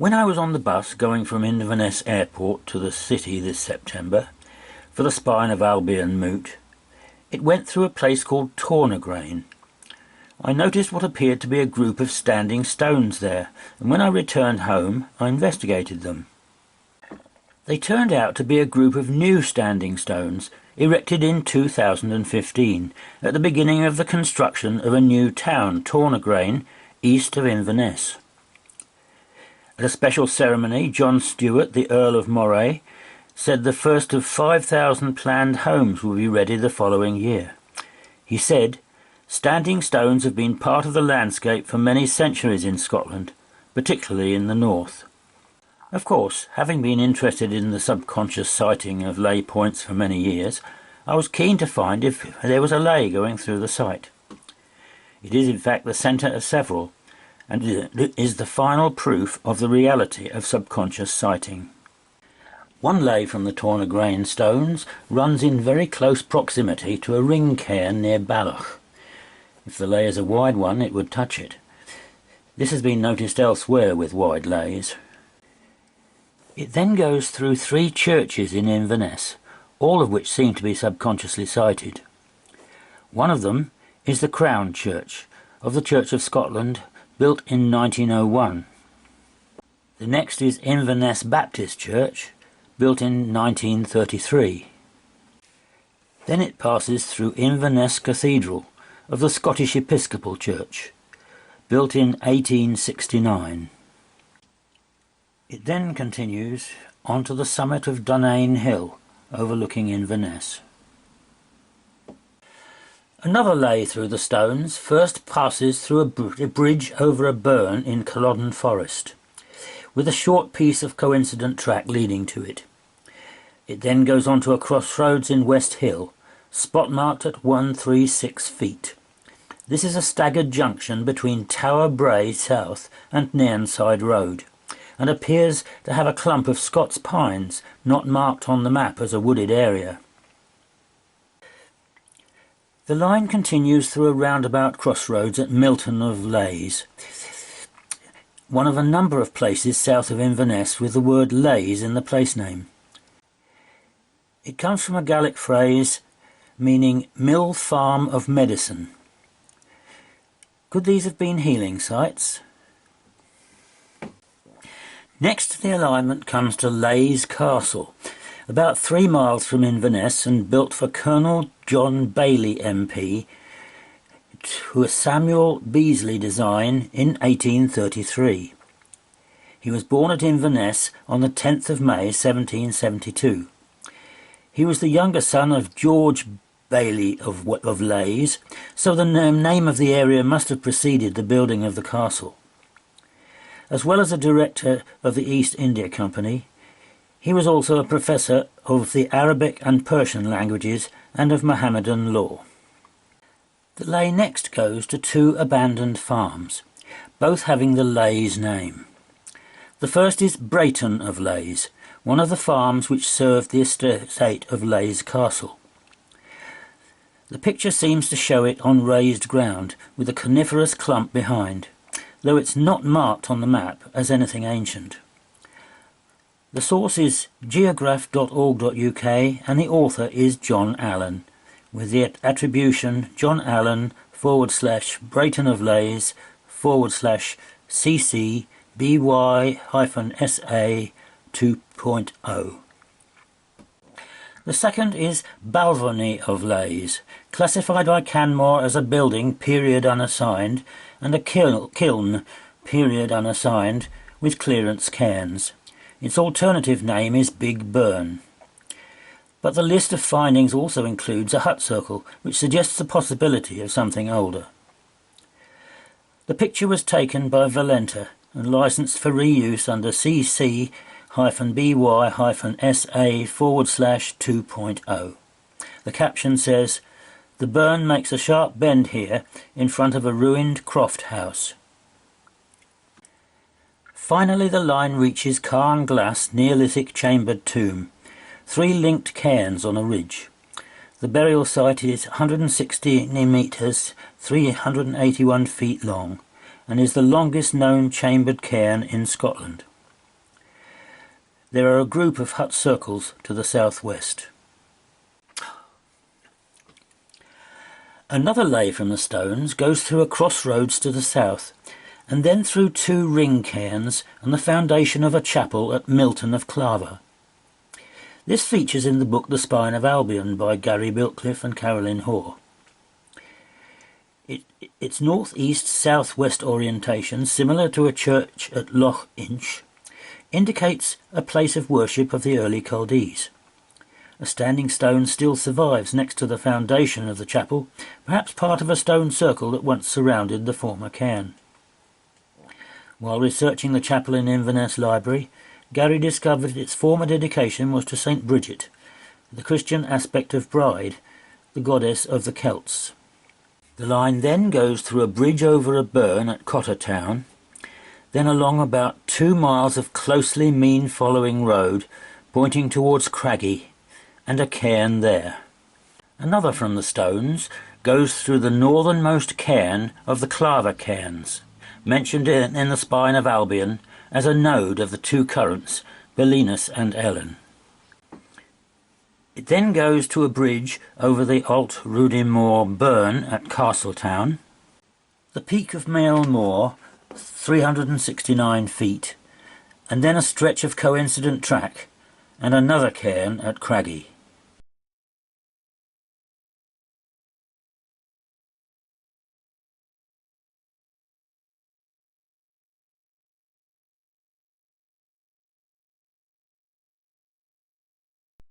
When I was on the bus going from Inverness Airport to the city this September for the Spine of Albion moot, it went through a place called Tornagrain. I noticed what appeared to be a group of standing stones there, and when I returned home I investigated them. They turned out to be a group of new standing stones erected in 2015 at the beginning of the construction of a new town, Tornagrain, east of Inverness. At a special ceremony, Stuart, the Earl of Moray, said the first of 5,000 planned homes will be ready the following year. He said, "Standing stones have been part of the landscape for many centuries in Scotland, particularly in the north." Of course, having been interested in the subconscious sighting of lay points for many years, I was keen to find if there was a lay going through the site. It is in fact the centre of several, and it is the final proof of the reality of subconscious sighting. One lay from the Tornagrain Stones runs in very close proximity to a ring cairn near Balloch. If the lay is a wide one, it would touch it. This has been noticed elsewhere with wide lays. It then goes through 3 churches in Inverness, all of which seem to be subconsciously sighted. One of them is the Crown Church of the Church of Scotland, built in 1901. The next is Inverness Baptist Church, built in 1933. Then it passes through Inverness Cathedral of the Scottish Episcopal Church, built in 1869. It then continues on to the summit of Dunane Hill, overlooking Inverness. Another lay through the stones first passes through a bridge over a burn in Culloden Forest, with a short piece of coincident track leading to it. It then goes on to a crossroads in West Hill, spot marked at 136 feet. This is a staggered junction between Tower Bray South and Nairnside Road, and appears to have a clump of Scots pines not marked on the map as a wooded area. The line continues through a roundabout crossroads at Milton of Lays, one of a number of places south of Inverness with the word Lays in the place name. It comes from a Gaelic phrase meaning mill farm of medicine. Could these have been healing sites? Next to the alignment comes to Lays Castle, about 3 miles from Inverness and built for Colonel John Bailey MP to a Samuel Beasley design in 1833. He was born at Inverness on the 10th of May 1772. He was the younger son of George Bailey of Lays, so the name of the area must have preceded the building of the castle. As well as a director of the East India Company, he was also a professor of the Arabic and Persian languages and of Mohammedan law. The lay next goes to 2 abandoned farms, both having the Lays name. The first is Brayton of Lays, one of the farms which served the estate of Lays Castle. The picture seems to show it on raised ground, with a coniferous clump behind, though it's not marked on the map as anything ancient. The source is geograph.org.uk and the author is John Allen, with the attribution John Allen /Brayton of Lays /CC BY-SA 2.0. The second is Balvenie of Lays, classified by Canmore as a building period unassigned and a kiln period unassigned with clearance cairns. Its alternative name is Big Burn. But the list of findings also includes a hut circle, which suggests the possibility of something older. The picture was taken by Valenta and licensed for reuse under CC-BY-SA/2.0. The caption says, "The burn makes a sharp bend here in front of a ruined croft house." Finally the line reaches Carn Glass Neolithic chambered tomb, 3 linked cairns on a ridge. The burial site is 160 metres, 381 feet long, and is the longest known chambered cairn in Scotland. There are a group of hut circles to the southwest. Another lay from the stones goes through a crossroads to the south, and then through 2 ring cairns and the foundation of a chapel at Milton of Claver. This features in the book The Spine of Albion by Gary Biltcliffe and Carolyn Hoare. Its north-east-southwest orientation, similar to a church at Loch Inch, indicates a place of worship of the early Chaldees. A standing stone still survives next to the foundation of the chapel, perhaps part of a stone circle that once surrounded the former cairn. While researching the chapel in Inverness Library, Gary discovered its former dedication was to St. Bridget, the Christian aspect of Bride, the goddess of the Celts. The line then goes through a bridge over a burn at Cottertown, then along about 2 miles of closely mean-following road pointing towards Craggy, and a cairn there. Another from the stones goes through the northernmost cairn of the Claver cairns, mentioned in the Spine of Albion as a node of the 2 currents, Belinus and Ellen. It then goes to a bridge over the Alt Rudimore burn at Castletown, the peak of Mail Moor, 369 feet, and then a stretch of coincident track, and another cairn at Craggy.